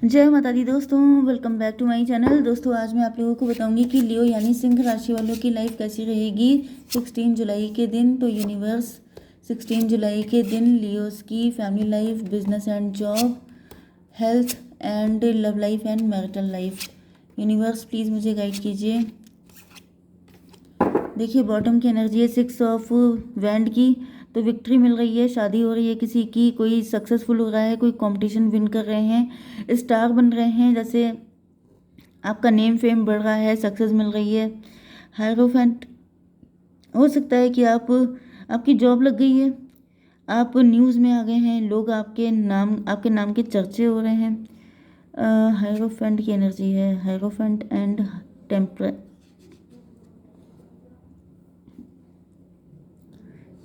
जय माता दी दोस्तों, welcome back to my channel. दोस्तों आज मैं आप लोगों को बताऊंगी कि लियो यानी सिंह राशि वालों की लाइफ कैसी रहेगी 16 जुलाई के दिन। तो यूनिवर्स 16 जुलाई के दिन लियोस की family life, business and job, health and love life and marital life, universe please मुझे गाइड कीजिए। देखिए बॉटम की एनर्जी है 6 ऑफ वैंड की। तो विक्ट्री मिल रही है, शादी हो रही है किसी की, कोई सक्सेसफुल हो रहा है, कोई कंपटीशन विन कर रहे हैं, स्टार बन रहे हैं, जैसे आपका नेम फेम बढ़ रहा है, सक्सेस मिल रही है। हायरोफेंट हो सकता है कि आपकी जॉब लग गई है, आप न्यूज़ में आ गए हैं, लोग आपके नाम के चर्चे हो रहे हैं। हायरोफेंट की एनर्जी है, hierophant and temper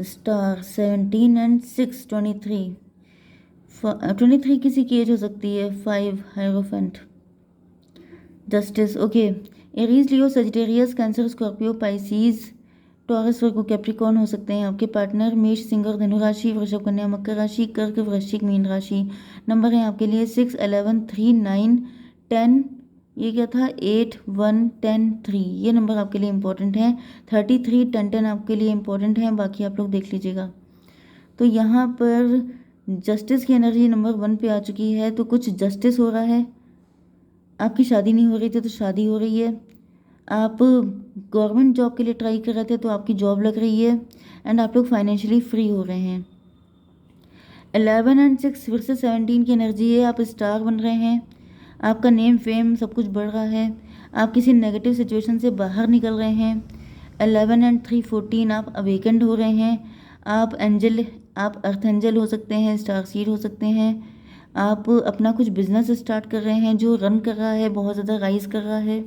star 17 and 6 23। 23 किसी की एज हो सकती है। 5 hierophant, justice. Okay, Aries, Leo, Sagittarius, Cancer, Scorpio, Pisces, Taurus, Virgo, Capricorn हो सकते हैं आपके पार्टनर। मेष, सिंह, धनु राशि, वृषभ, कन्या, मकर राशि, कर्क, वृश्चिक, मीन राशि। नंबर है आपके लिए 6, 11, 3, 9, 10। ये क्या था? 8, 1, 10, 3। ये नंबर आपके लिए इंपॉर्टेंट है। 33, 10, 10 आपके लिए इंपॉर्टेंट है, बाकी आप लोग देख लीजिएगा। तो यहाँ पर जस्टिस की एनर्जी नंबर 1 पे आ चुकी है, तो कुछ जस्टिस हो रहा है। आपकी शादी नहीं हो रही थी तो शादी हो रही है। आप गवर्नमेंट जॉब के लिए ट्राई कर रहे थे तो आपकी जॉब लग रही है। एंड आप लोग फाइनेंशियली फ्री हो रहे हैं। 11 एंड 6 फिर से 17 की एनर्जी है, आप स्टार बन रहे हैं, आपका नेम फेम सब कुछ बढ़ रहा है, आप किसी नेगेटिव सिचुएशन से बाहर निकल रहे हैं। 11 एंड 3 14, आप अवेकेंड हो रहे हैं। आप अर्थ एंजल हो सकते हैं, स्टार सीड हो सकते हैं। आप अपना कुछ बिजनेस स्टार्ट कर रहे हैं जो रन कर रहा है, बहुत ज़्यादा राइज कर रहा है।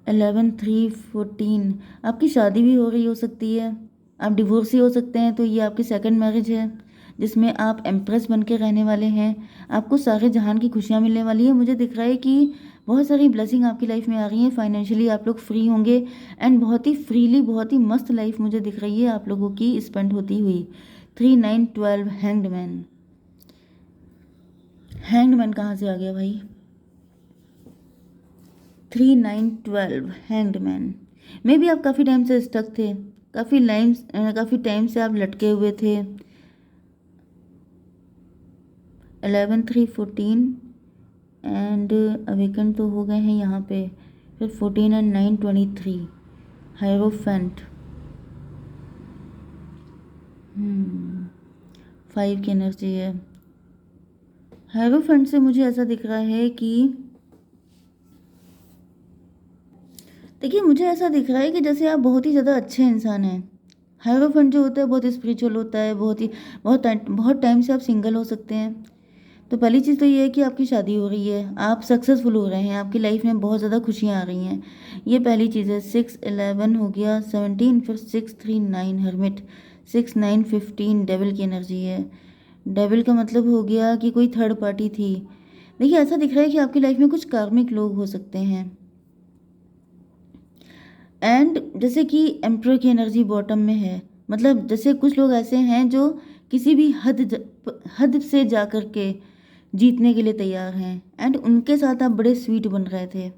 11 3 14, आपकी शादी भी हो रही हो सकती है, आप डिवोर्सी हो सकते हैं, तो ये आपकी सेकंड मैरिज है जिसमें आप एम्प्रेस बन के रहने वाले हैं। आपको सारे जहान की खुशियाँ मिलने वाली है। मुझे दिख रहा है कि बहुत सारी ब्लेसिंग आपकी लाइफ में आ रही हैं, फाइनेंशियली आप लोग फ्री होंगे एंड बहुत ही फ्रीली, बहुत ही मस्त लाइफ मुझे दिख रही है आप लोगों की स्पेंड होती हुई। 3 9 12, हैंग्डमैन। हैंग्डमैन कहाँ से आ गया भाई? 3 9 12, हैंग्डमैन। मे बी आप काफ़ी टाइम से स्टक थे, काफ़ी टाइम से आप लटके हुए थे। 11 3 14 एंड अवेकन तो हो गए हैं यहाँ पे। फिर 14 एंड 9 23, हायरोफेंट। 5 की एनर्जी है। हायरोफेंट से मुझे ऐसा दिख रहा है कि देखिए, मुझे ऐसा दिख रहा है कि जैसे आप बहुत ही ज़्यादा अच्छे इंसान हैं। हायरोफेंट जो होता है बहुत स्पिरिचुअल होता है, बहुत टाइम से आप सिंगल हो सकते हैं। तो पहली चीज़ तो ये है कि आपकी शादी हो रही है, आप सक्सेसफुल हो रहे हैं, आपकी लाइफ में बहुत ज़्यादा खुशियाँ आ रही हैं। ये पहली चीज़ है। 6 11 हो गया, 17, फिर 6 3 9, हर्मिट। 6 9 15, डेविल की एनर्जी है। डेविल का मतलब हो गया कि कोई थर्ड पार्टी थी। देखिए, ऐसा दिख रहा है कि आपकी लाइफ में कुछ कार्मिक लोग हो सकते हैं। एंड जैसे कि एम्प्रोर की एनर्जी बॉटम में है, मतलब जैसे कुछ लोग ऐसे हैं जो किसी भी हद से जा कर के जीतने के लिए तैयार हैं। एंड उनके साथ आप बड़े स्वीट बन रहे थे,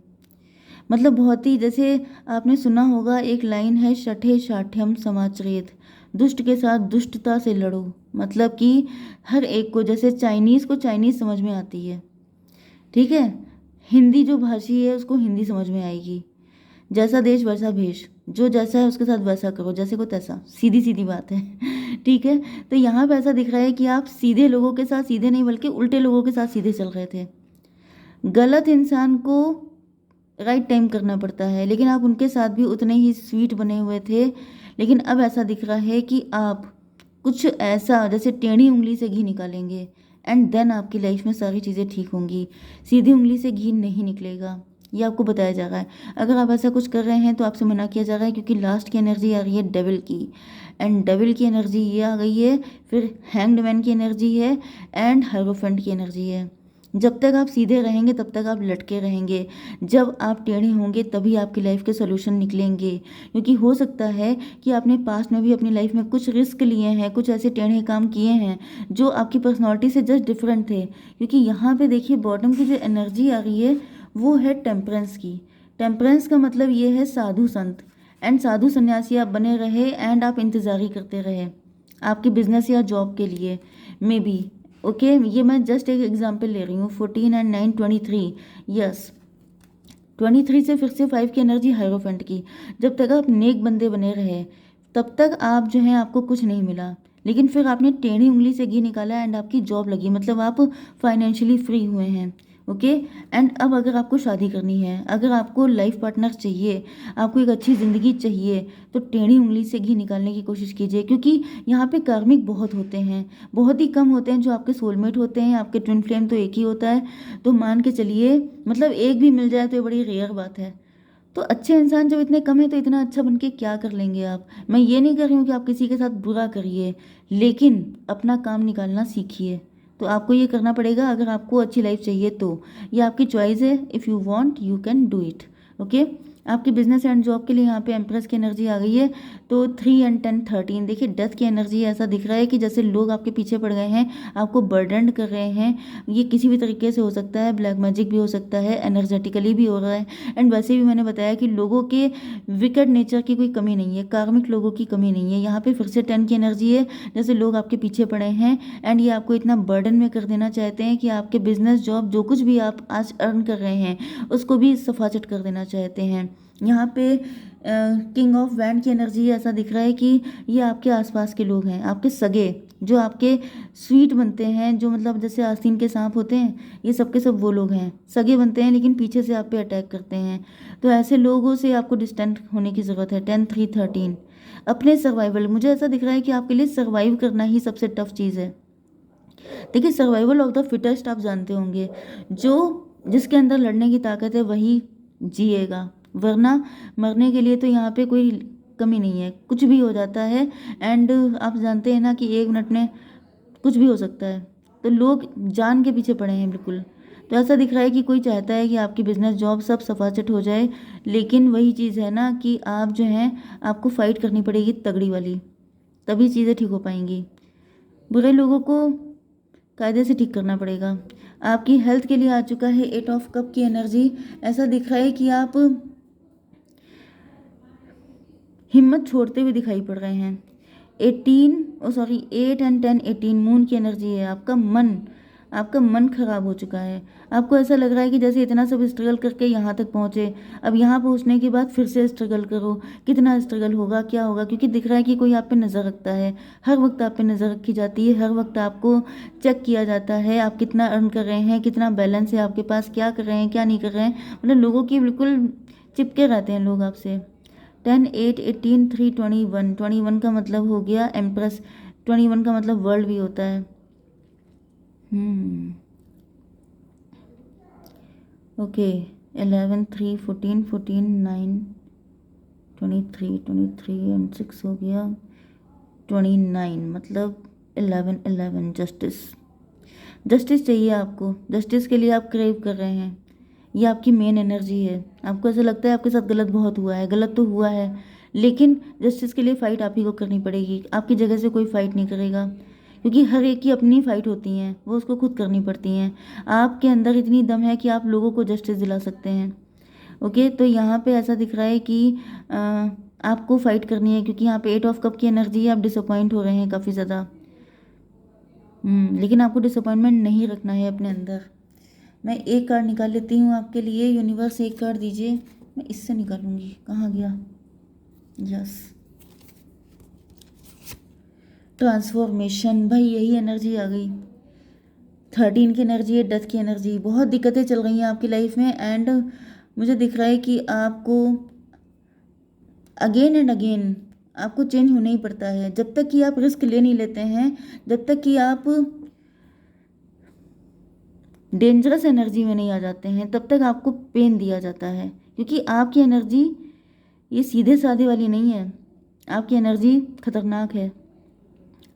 मतलब बहुत ही, जैसे आपने सुना होगा एक लाइन है, शठे शाठ्यम समाचरेत, दुष्ट के साथ दुष्टता से लड़ो। मतलब कि हर एक को, जैसे चाइनीज़ को चाइनीज़ समझ में आती है, ठीक है, हिंदी जो भाषी है उसको हिंदी समझ में आएगी। जैसा देश वैसा भेष, जो जैसा है उसके साथ वैसा करो, जैसे को तैसा, सीधी सीधी बात है। ठीक है, तो यहाँ पे ऐसा दिख रहा है कि आप सीधे लोगों के साथ, सीधे नहीं बल्कि उल्टे लोगों के साथ सीधे चल रहे थे। गलत इंसान को राइट टाइम करना पड़ता है, लेकिन आप उनके साथ भी उतने ही स्वीट बने हुए थे। लेकिन अब ऐसा दिख रहा है कि आप कुछ ऐसा जैसे टेढ़ी उंगली से घी निकालेंगे एंड देन आपकी लाइफ में सारी चीज़ें ठीक होंगी। सीधी उंगली से घी नहीं निकलेगा, ये आपको बताया जा रहा है। अगर आप ऐसा कुछ कर रहे हैं तो आपसे मना किया जा रहा है, क्योंकि लास्ट की एनर्जी आ रही है डेविल की, एंड डेविल की एनर्जी ये आ गई है। फिर हैंग्ड मैन की एनर्जी है एंड हायरोफेंट की एनर्जी है। जब तक आप सीधे रहेंगे तब तक आप लटके रहेंगे, जब आप टेढ़े होंगे तभी आपकी लाइफ के सोल्यूशन निकलेंगे। क्योंकि हो सकता है कि आपने पास्ट में भी अपनी लाइफ में कुछ रिस्क लिए हैं, कुछ ऐसे टेढ़े काम किए हैं जो आपकी पर्सनैलिटी से जस्ट डिफरेंट थे। क्योंकि यहाँ पे देखिए बॉटम की जो एनर्जी आ रही है वो है टेम्परेंस की। टेम्परेंस का मतलब ये है साधु संत, एंड साधु सन्यासी आप बने रहे एंड आप इंतज़ारी करते रहे आपके बिजनेस या जॉब के लिए मे बी। ओके, ये मैं जस्ट एक एग्जांपल ले रही हूँ। 14 एंड 9 23, यस 23 से फिर से 5 की एनर्जी हायरोफेंट की। जब तक आप नेक बंदे बने रहे तब तक आप जो है आपको कुछ नहीं मिला, लेकिन फिर आपने टेढ़ी उंगली से घी निकाला एंड आपकी जॉब लगी, मतलब आप फाइनेंशियली फ्री हुए हैं। ओके, एंड अब अगर आपको शादी करनी है, अगर आपको लाइफ पार्टनर चाहिए, आपको एक अच्छी ज़िंदगी चाहिए, तो टेढ़ी उंगली से घी निकालने की कोशिश कीजिए। क्योंकि यहाँ पे कार्मिक बहुत होते हैं, बहुत ही कम होते हैं जो आपके सोलमेट होते हैं। आपके ट्विन फ्लेम तो एक ही होता है, तो मान के चलिए मतलब एक भी मिल जाए तो ये बड़ी रेयर बात है। तो अच्छे इंसान जब इतने कम है तो इतना अच्छा बन के क्या कर लेंगे आप। मैं ये नहीं कर रही हूँ कि आप किसी के साथ बुरा करिए, लेकिन अपना काम निकालना सीखिए। तो आपको ये करना पड़ेगा अगर आपको अच्छी लाइफ चाहिए तो। ये आपकी चॉइस है, if you want you can do it. Okay, आपके बिजनेस एंड जॉब के लिए यहाँ पे एम्प्रेस की एनर्जी आ गई है। तो 3 एंड 10 13 देखिए डेथ की एनर्जी ऐसा दिख रहा है कि जैसे लोग आपके पीछे पड़ गए हैं, आपको बर्डन कर रहे हैं। ये किसी भी तरीके से हो सकता है, ब्लैक मैजिक भी हो सकता है, एनर्जेटिकली भी हो रहा है। एंड वैसे भी मैंने बताया कि लोगों के विकेट नेचर की कोई कमी नहीं है, कार्मिक लोगों की कमी नहीं है। यहाँ पे फिर से 10 की एनर्जी है, जैसे लोग आपके पीछे पड़े हैं एंड ये आपको इतना बर्डन में कर देना चाहते हैं कि आपके बिजनेस जॉब जो कुछ भी आप आज अर्न कर रहे हैं उसको भी सफाचट कर देना चाहते हैं। यहाँ पे किंग ऑफ वैंड की एनर्जी ऐसा दिख रहा है कि ये आपके आसपास के लोग हैं, आपके सगे, जो आपके स्वीट बनते हैं, जो मतलब जैसे आस्तीन के सांप होते हैं, ये सब के सब वो लोग हैं, सगे बनते हैं लेकिन पीछे से आप पे अटैक करते हैं। तो ऐसे लोगों से आपको डिस्टेंट होने की ज़रूरत है। 10 3 13 अपने सर्वाइवल, मुझे ऐसा दिख रहा है कि आपके लिए सर्वाइव करना ही सबसे टफ चीज़ है। देखिए सर्वाइवल ऑफ द फिटेस्ट आप जानते होंगे, जो जिसके अंदर लड़ने की ताकत है वही जिएगा, वरना मरने के लिए तो यहाँ पे कोई कमी नहीं है, कुछ भी हो जाता है। एंड आप जानते हैं ना कि 1 मिनट में कुछ भी हो सकता है, तो लोग जान के पीछे पड़े हैं बिल्कुल। तो ऐसा दिख रहा है कि कोई चाहता है कि आपकी बिजनेस जॉब सब सफाचट हो जाए, लेकिन वही चीज़ है ना कि आप जो हैं आपको फाइट करनी पड़ेगी तगड़ी वाली, तभी चीज़ें ठीक हो पाएंगी। बुरे लोगों को कायदे से ठीक करना पड़ेगा। आपकी हेल्थ के लिए आ चुका है 8 ऑफ कप की एनर्जी। ऐसा दिख रहा है कि आप हिम्मत छोड़ते हुए दिखाई पड़ रहे हैं। 8 एंड 10 18 मून की एनर्जी है। आपका मन खराब हो चुका है। आपको ऐसा लग रहा है कि जैसे इतना सब स्ट्रगल करके यहाँ तक पहुँचे, अब यहाँ पहुँचने के बाद फिर से स्ट्रगल करो। कितना स्ट्रगल होगा, क्या होगा, क्योंकि दिख रहा है कि कोई आप पे नज़र रखता है, हर वक्त आप पे नज़र रखी जाती है, हर वक्त आपको चेक किया जाता है, आप कितना अर्न कर रहे हैं, कितना बैलेंस है आपके पास, क्या कर रहे हैं, क्या नहीं कर रहे हैं। मतलब लोगों की बिल्कुल चिपके रहते हैं लोग आपसे। 10 8 18 3 21 का मतलब हो गया एम्प्रेस। 21 का मतलब वर्ल्ड भी होता है। ओके, 11 3 14 14 9 23 एंड 6 हो गया 29, मतलब 11 11 जस्टिस चाहिए आपको। जस्टिस के लिए आप क्रेव कर रहे हैं, ये आपकी मेन एनर्जी है। आपको ऐसा लगता है आपके साथ गलत बहुत हुआ है, गलत तो हुआ है, लेकिन जस्टिस के लिए फ़ाइट आप ही को करनी पड़ेगी। आपकी जगह से कोई फ़ाइट नहीं करेगा, क्योंकि हर एक की अपनी फ़ाइट होती हैं, वो उसको खुद करनी पड़ती हैं। आपके अंदर इतनी दम है कि आप लोगों को जस्टिस दिला सकते हैं। ओके, तो यहाँ पे ऐसा दिख रहा है कि आपको फ़ाइट करनी है, क्योंकि यहाँ पे 8 ऑफ कप की एनर्जी है। आप डिसअपॉइंट हो रहे हैं काफ़ी ज़्यादा, लेकिन आपको डिसअपॉइंटमेंट नहीं रखना है अपने अंदर। मैं एक कार्ड निकाल लेती हूँ आपके लिए। यूनिवर्स एक कार्ड दीजिए, मैं इससे निकालूंगी। कहाँ गया, यस ट्रांसफॉर्मेशन। भाई यही एनर्जी आ गई। 13 की एनर्जी है, डेथ की एनर्जी। बहुत दिक्कतें चल रही हैं आपकी लाइफ में, एंड मुझे दिख रहा है कि आपको अगेन एंड अगेन आपको चेंज होना ही पड़ता है। जब तक कि आप रिस्क ले नहीं लेते हैं, जब तक कि आप डेंजरस एनर्जी में नहीं आ जाते हैं, तब तक आपको पेन दिया जाता है। क्योंकि आपकी एनर्जी ये सीधे साधे वाली नहीं है, आपकी एनर्जी खतरनाक है।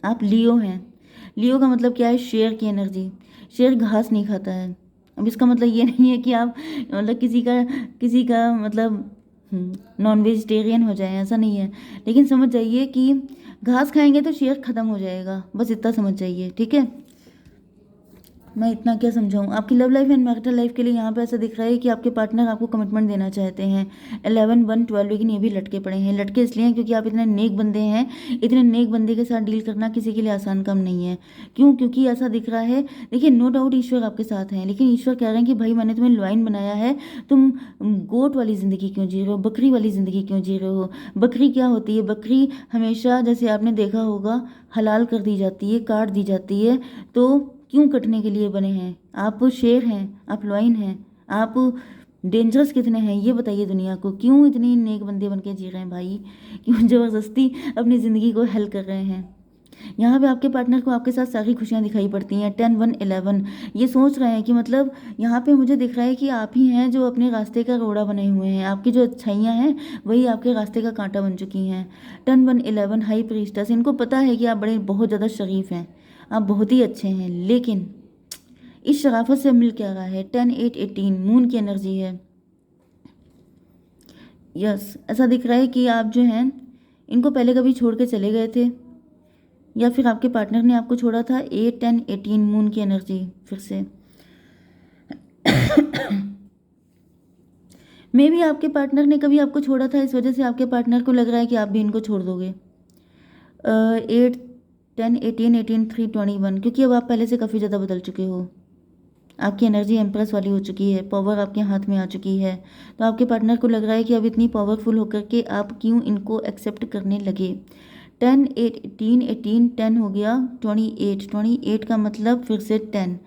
आप लियो हैं। लियो का मतलब क्या है, शेर की एनर्जी। शेर घास नहीं खाता है। अब इसका मतलब ये नहीं है कि आप मतलब किसी का मतलब नॉन वेजिटेरियन हो जाए, ऐसा नहीं है। लेकिन समझ जाइए कि घास खाएंगे तो शेर खत्म हो जाएगा, बस इतना समझ जाइए, ठीक है। मैं इतना क्या समझाऊँ। आपकी love life and marital life के लिए यहाँ पे ऐसा दिख रहा है कि आपके पार्टनर आपको कमिटमेंट देना चाहते हैं। 11 1 12, लेकिन ये भी लटके पड़े हैं। लटके इसलिए हैं क्योंकि आप इतने नेक बंदे हैं। इतने नेक बंदे के साथ डील करना किसी के लिए आसान काम नहीं है। क्यों? क्योंकि ऐसा दिख रहा है, देखिए नो डाउट ईश्वर आपके साथ हैं, लेकिन ईश्वर कह रहे हैं कि भाई मैंने तुम्हें लॉयन बनाया है, तुम गोट वाली ज़िंदगी क्यों जी रहे हो, बकरी वाली ज़िंदगी क्यों जी रहे हो। बकरी क्या होती है? बकरी हमेशा, जैसे आपने देखा होगा, हलाल कर दी जाती है, काट दी जाती है। तो क्यों कटने के लिए बने हैं? आप शेर हैं, आप लॉइन हैं, आप डेंजरस कितने हैं ये बताइए दुनिया को। क्यों इतने नेक बंदे बन के जी रहे हैं भाई? क्यों ज़बरदस्ती अपनी ज़िंदगी को हेल कर रहे हैं? यहाँ पे आपके पार्टनर को आपके साथ सारी खुशियाँ दिखाई पड़ती हैं। 10 1 11, ये सोच रहे हैं कि मतलब यहाँ पे मुझे दिख रहा है कि आप ही हैं जो अपने रास्ते का रोड़ा बने हुए हैं। आपकी जो अच्छाइयाँ हैं वही आपके रास्ते का कांटा बन चुकी हैं। 10 1 11, हाई प्रीस्टस। इनको पता है कि आप बड़े बहुत ज़्यादा शरीफ हैं, आप बहुत ही अच्छे हैं, लेकिन इस शराफत से मिल क्या रहा है? 10 8 18, मून की एनर्जी है। यस, ऐसा दिख रहा है कि आप जो हैं इनको पहले कभी छोड़ के चले गए थे, या फिर आपके पार्टनर ने आपको छोड़ा था। 8 10 18, मून की एनर्जी फिर से। मे भी आपके पार्टनर ने कभी आपको छोड़ा था, इस वजह से आपके पार्टनर को लग रहा है कि आप भी इनको छोड़ दोगे। 8 10 18 18 3 21, क्योंकि अब आप पहले से काफ़ी ज़्यादा बदल चुके हो। आपकी एनर्जी एम्प्रेस वाली हो चुकी है, पावर आपके हाथ में आ चुकी है। तो आपके पार्टनर को लग रहा है कि अब इतनी पावरफुल होकर के आप क्यों इनको एक्सेप्ट करने लगे। 10 8 18 18, 10 हो गया 28, 28 का मतलब फिर से 10।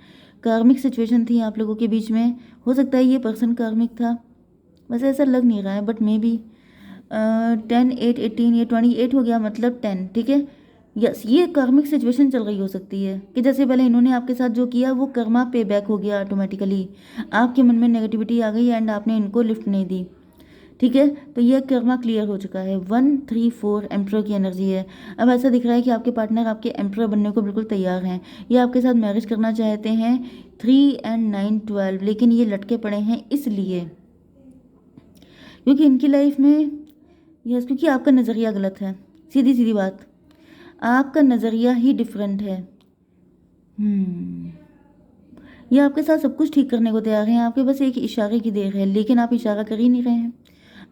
कार्मिक सिचुएशन थी आप लोगों के बीच में। हो सकता है ये पर्सन कार्मिक था, वैसे ऐसा लग नहीं रहा है, बट मे बी 10 8 18, ये 28 हो गया मतलब 10, ठीक है। यस, ये कार्मिक सिचुएशन चल रही हो सकती है कि जैसे पहले इन्होंने आपके साथ जो किया वो कर्मा पे बैक हो गया ऑटोमेटिकली। आपके मन में नेगेटिविटी आ गई एंड आपने इनको लिफ्ट नहीं दी, ठीक है। तो ये कर्मा क्लियर हो चुका है। 1 3 4, एम्परर की एनर्जी है। अब ऐसा दिख रहा है कि आपके पार्टनर आपके एम्परर बनने को बिल्कुल तैयार हैं। ये आपके साथ मैरिज करना चाहते हैं। 3 एंड 9 12, लेकिन ये लटके पड़े हैं इसलिए क्योंकि इनकी लाइफ में, यस, क्योंकि आपका नज़रिया गलत है। सीधी सीधी बात, आपका नज़रिया ही डिफरेंट है। ये आपके साथ सब कुछ ठीक करने को तैयार हैं, आपके बस एक इशारे की देर है, लेकिन आप इशारा कर ही नहीं रहे हैं।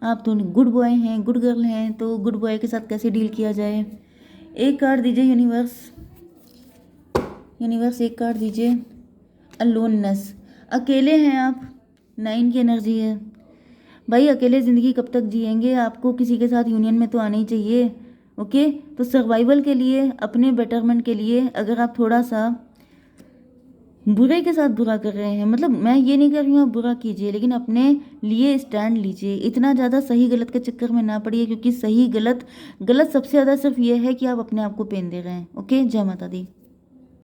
आप तो गुड बॉय हैं, गुड गर्ल हैं, तो गुड बॉय के साथ कैसे डील किया जाए। एक कार्ड दीजिए यूनिवर्स। यूनिवर्स एक कार्ड दीजिए। अलोननेस, अकेले हैं आप। 9 की एनर्जी है। भाई अकेले ज़िंदगी कब तक जिएंगे? आपको किसी के साथ यूनियन में तो आना ही चाहिए। ओके, तो सर्वाइवल के लिए, अपने बेटरमेंट के लिए, अगर आप थोड़ा सा बुरे के साथ बुरा कर रहे हैं, मतलब मैं ये नहीं कर रही हूँ आप बुरा कीजिए, लेकिन अपने लिए स्टैंड लीजिए। इतना ज़्यादा सही गलत के चक्कर में ना पड़िए, क्योंकि सही गलत, गलत सबसे ज़्यादा सिर्फ ये है कि आप अपने आप को पेन दे रहे हैं। ओके, जय माता दी।